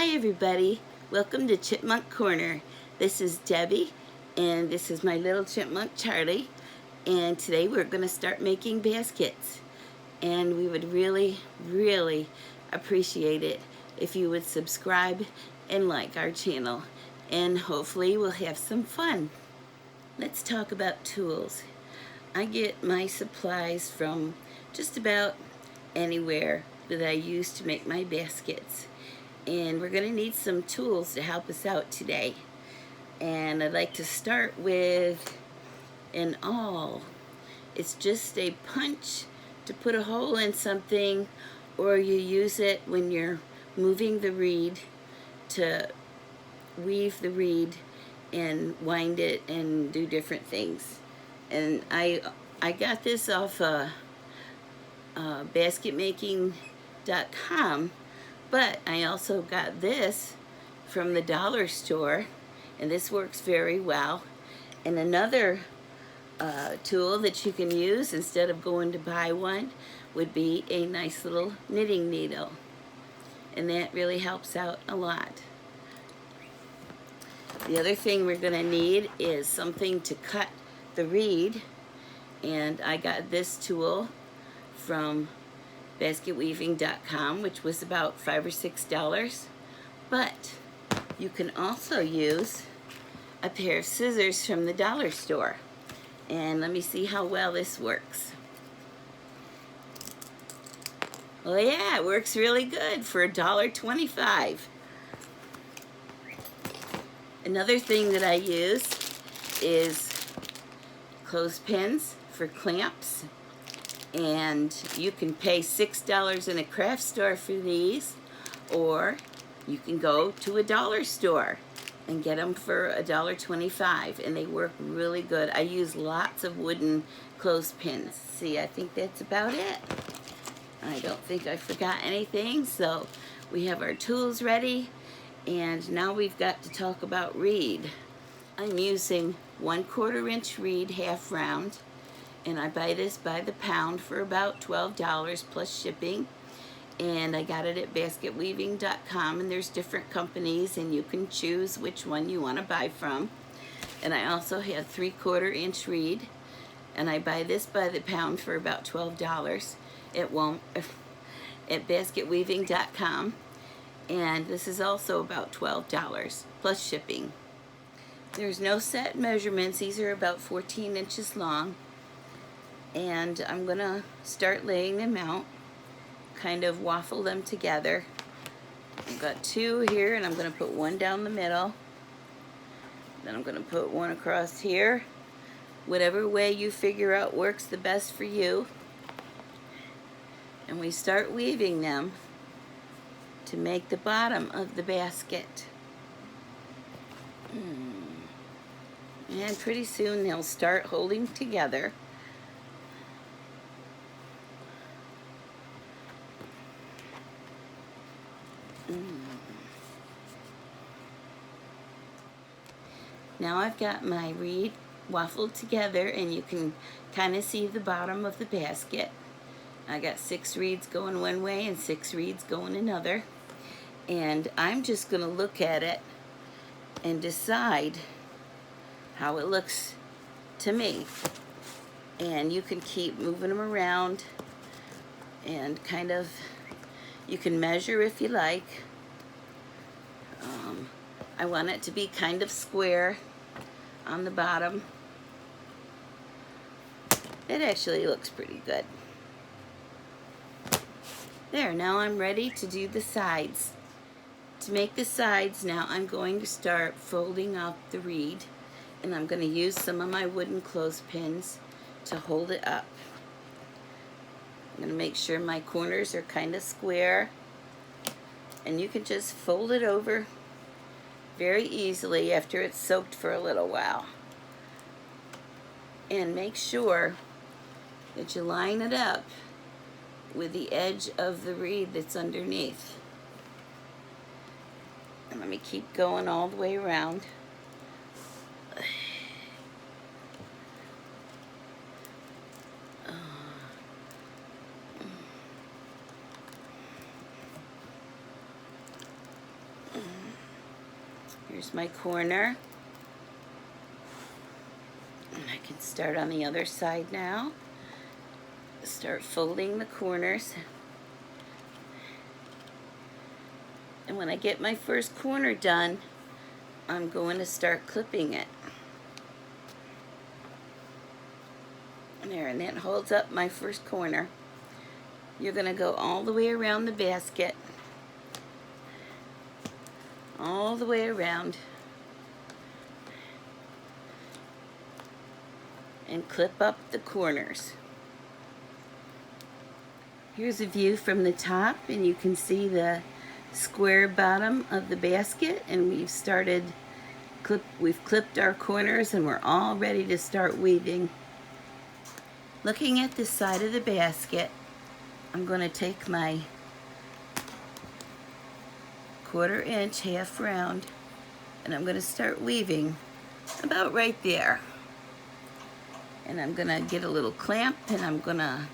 Hi everybody, welcome to Chipmunk Corner. This is Debbie and this is my little chipmunk Charlie, and today we're going to start making baskets, and we would really appreciate it if you would subscribe and like our channel, and hopefully we'll have some fun. Let's talk about tools. I get my supplies from just about anywhere that I use to make my baskets. And we're going to need some tools to help us out today. And I'd like to start with an awl. It's just a punch to put a hole in something, or you use it when you're moving the reed to weave the reed and wind it and do different things. And I got this off basketmaking.com. But I also got this from the dollar store, and this works very well. And another tool that you can use instead of going to buy one would be a nice little knitting needle. And that really helps out a lot. The other thing we're going to need is something to cut the reed. And I got this tool from basketweaving.com, which was about $5 or $6, but you can also use a pair of scissors from the dollar store. And let me see how well this works. Oh yeah, it works really good for $1.25. Another thing that I use is clothespins for clamps. And you can pay $6 in a craft store for these, or you can go to a dollar store and get them for $1.25, and they work really good. I use lots of wooden clothespins. See, I think that's about it. I don't think I forgot anything, so we have our tools ready, and now we've got to talk about reed. I'm using 1/4 inch reed, half round. And I buy this by the pound for about $12 plus shipping. And I got it at basketweaving.com, and there's different companies and you can choose which one you want to buy from. And I also have 3/4 inch reed, and I buy this by the pound for about $12 at basketweaving.com. And this is also about $12 plus shipping. There's no set measurements. These are about 14 inches long. And I'm gonna start laying them out, kind of waffle them together. I've got two here, and I'm gonna put one down the middle. Then I'm gonna put one across here. Whatever way you figure out works the best for you. And we start weaving them to make the bottom of the basket. And pretty soon they'll start holding together. Now I've got my reed waffled together, and you can kind of see the bottom of the basket. I got 6 reeds going one way and 6 reeds going another. And I'm just going to look at it and decide how it looks to me. And you can keep moving them around and kind of, you can measure if you like. I want it to be kind of square on the bottom. It actually looks pretty good. There, now I'm ready to do the sides. To make the sides, now I'm going to start folding up the reed, and I'm going to use some of my wooden clothespins to hold it up. I'm going to make sure my corners are kind of square, and you can just fold it over very easily after it's soaked for a little while. And make sure that you line it up with the edge of the reed that's underneath. And let me keep going all the way around. Here's my corner. And I can start on the other side now. Start folding the corners. And when I get my first corner done, I'm going to start clipping it. There, and that holds up my first corner. You're going to go all the way around the basket. All the way around. And clip up the corners. Here's a view from the top, and you can see the square bottom of the basket, and we've clipped our corners, and we're all ready to start weaving. Looking at the side of the basket, I'm going to take my 1/4 inch half round, and I'm going to start weaving about right there. And I'm going to get a little clamp, and I'm going to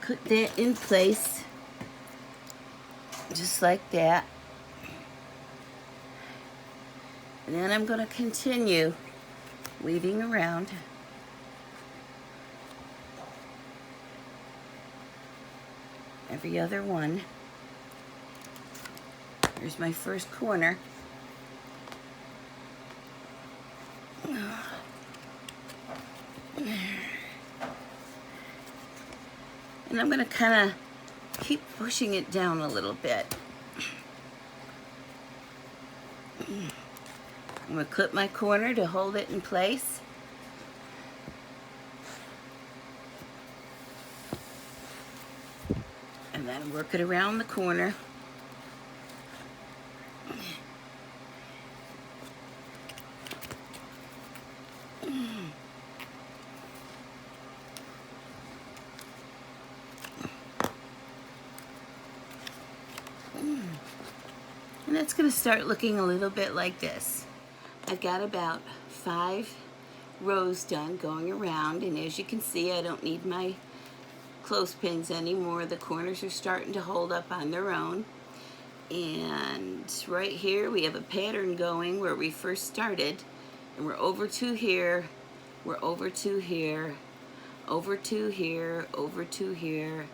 put that in place just like that. And then I'm going to continue weaving around. Every other one. Here's my first corner. And I'm going to kind of keep pushing it down a little bit. I'm going to clip my corner to hold it in place. And then work it around the corner. And it's going to start looking a little bit like this. I've got about 5 rows done going around, and as you can see, I don't need my clothespins anymore. The corners are starting to hold up on their own. And right here we have a pattern going where we first started, and we're over 2 here, we're over 2 here, over 2 here, over 2 here,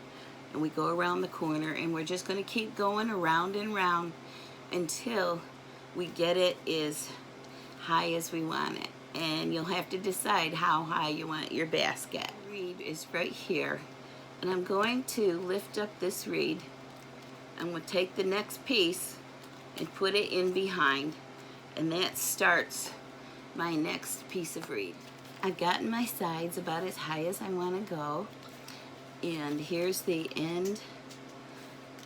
and we go around the corner, and we're just going to keep going around and round until we get it as high as we want it. And you'll have to decide how high you want your basket. The reed is right here, and I'm going to lift up this reed. I'm going to take the next piece and put it in behind, and that starts my next piece of reed. I've gotten my sides about as high as I want to go, and here's the end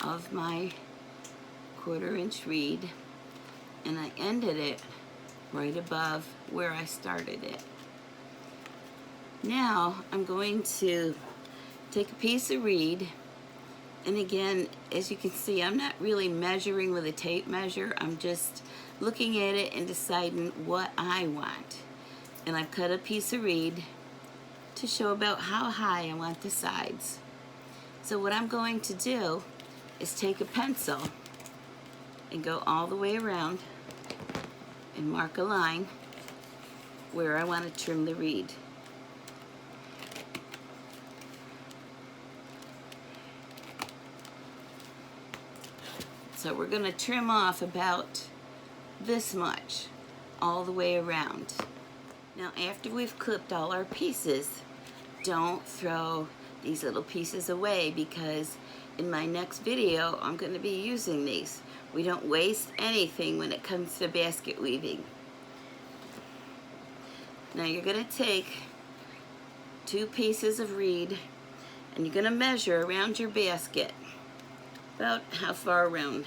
of my 1/4 inch reed, and I ended it right above where I started it. Now I'm going to take a piece of reed, and again, as you can see, I'm not really measuring with a tape measure. I'm just looking at it and deciding what I want. And I've cut a piece of reed to show about how high I want the sides. So what I'm going to do is take a pencil and go all the way around and mark a line where I want to trim the reed. So we're going to trim off about this much all the way around. Now after we've clipped all our pieces, don't throw these little pieces away, because in my next video I'm going to be using these. We don't waste anything when it comes to basket weaving. Now you're going to take 2 pieces of reed, and you're going to measure around your basket about how far around.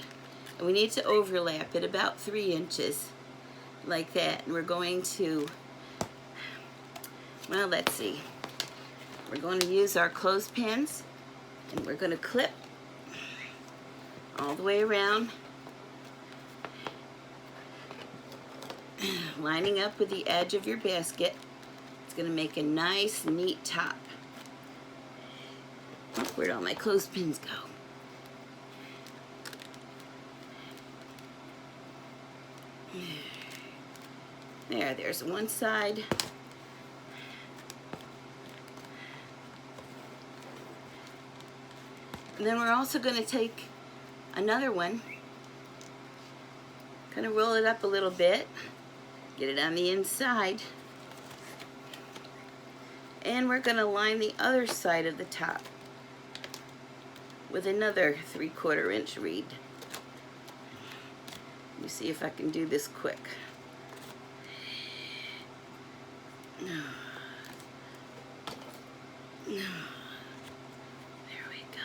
And we need to overlap it about 3 inches like that. And we're going to, well, let's see. We're going to use our clothespins, and we're going to clip all the way around, lining up with the edge of your basket. It's going to make a nice, neat top. Oh, where'd all my clothespins go? There's one side. And then we're also going to take another one, kind of roll it up a little bit, get it on the inside, and we're going to line the other side of the top with another 3/4 inch reed. Let me see if I can do this quick. There we go.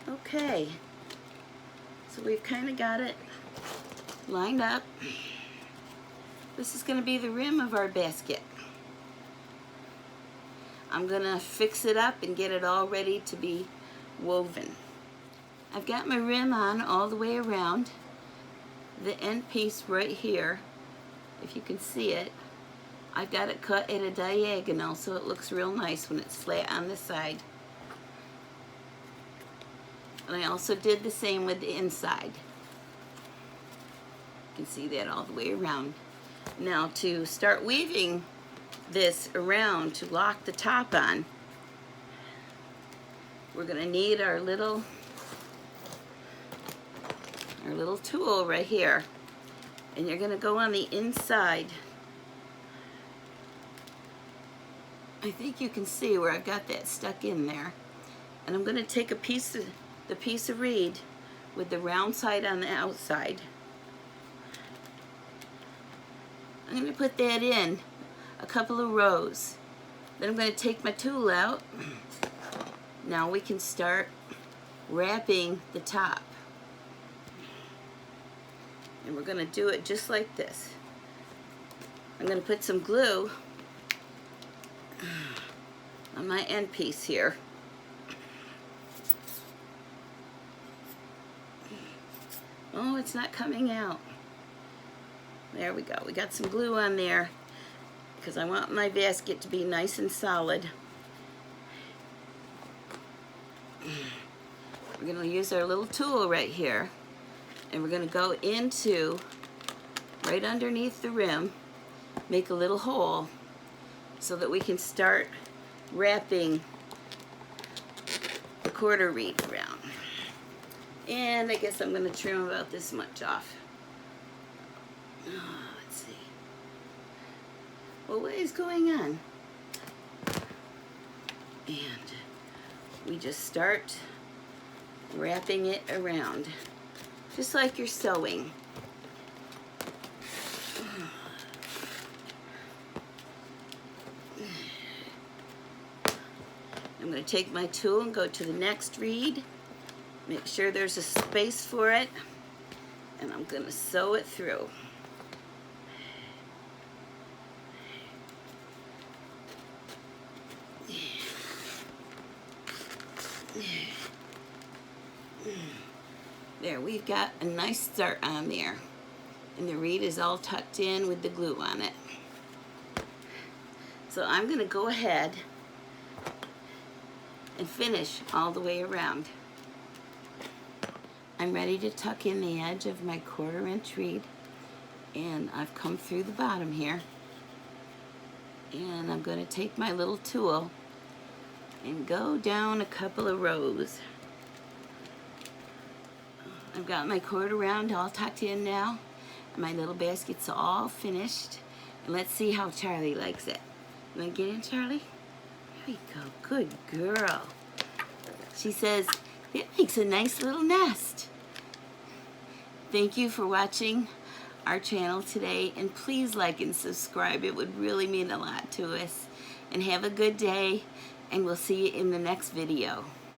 Okay, so we've kind of got it lined up. This is going to be the rim of our basket. I'm going to fix it up and get it all ready to be woven. I've got my rim on all the way around. The end piece right here, if you can see it, I've got it cut at a diagonal so it looks real nice when it's flat on the side. And I also did the same with the inside. You can see that all the way around. Now to start weaving this around to lock the top on, we're going to need our little tool right here, and you're going to go on the inside. I think you can see where I've got that stuck in there, and I'm going to take the piece of reed with the round side on the outside. I'm going to put that in a couple of rows. Then I'm going to take my tool out. Now we can start wrapping the top. And we're going to do it just like this. I'm going to put some glue on my end piece here. Oh, it's not coming out. There we go. We got some glue on there because I want my basket to be nice and solid. We're going to use our little tool right here, and we're going to go into right underneath the rim, make a little hole so that we can start wrapping the 1/4 reed around. And I guess I'm going to trim about this much off. Let's see. Well, what is going on? And we just start wrapping it around, just like you're sewing. I'm going to take my tool and go to the next reed. Make sure there's a space for it, and I'm going to sew it through. There, we've got a nice start on there, and the reed is all tucked in with the glue on it. So I'm going to go ahead and finish all the way around. I'm ready to tuck in the edge of my 1/4 inch reed, and I've come through the bottom here, and I'm going to take my little tool and go down a couple of rows. I've got my 1/4 round all tucked in now, and my little basket's all finished, and let's see how Charlie likes it. You want to get in, Charlie? There we go. Good girl. She says, it makes a nice little nest. Thank you for watching our channel today, and please like and subscribe. It would really mean a lot to us. And have a good day, and we'll see you in the next video.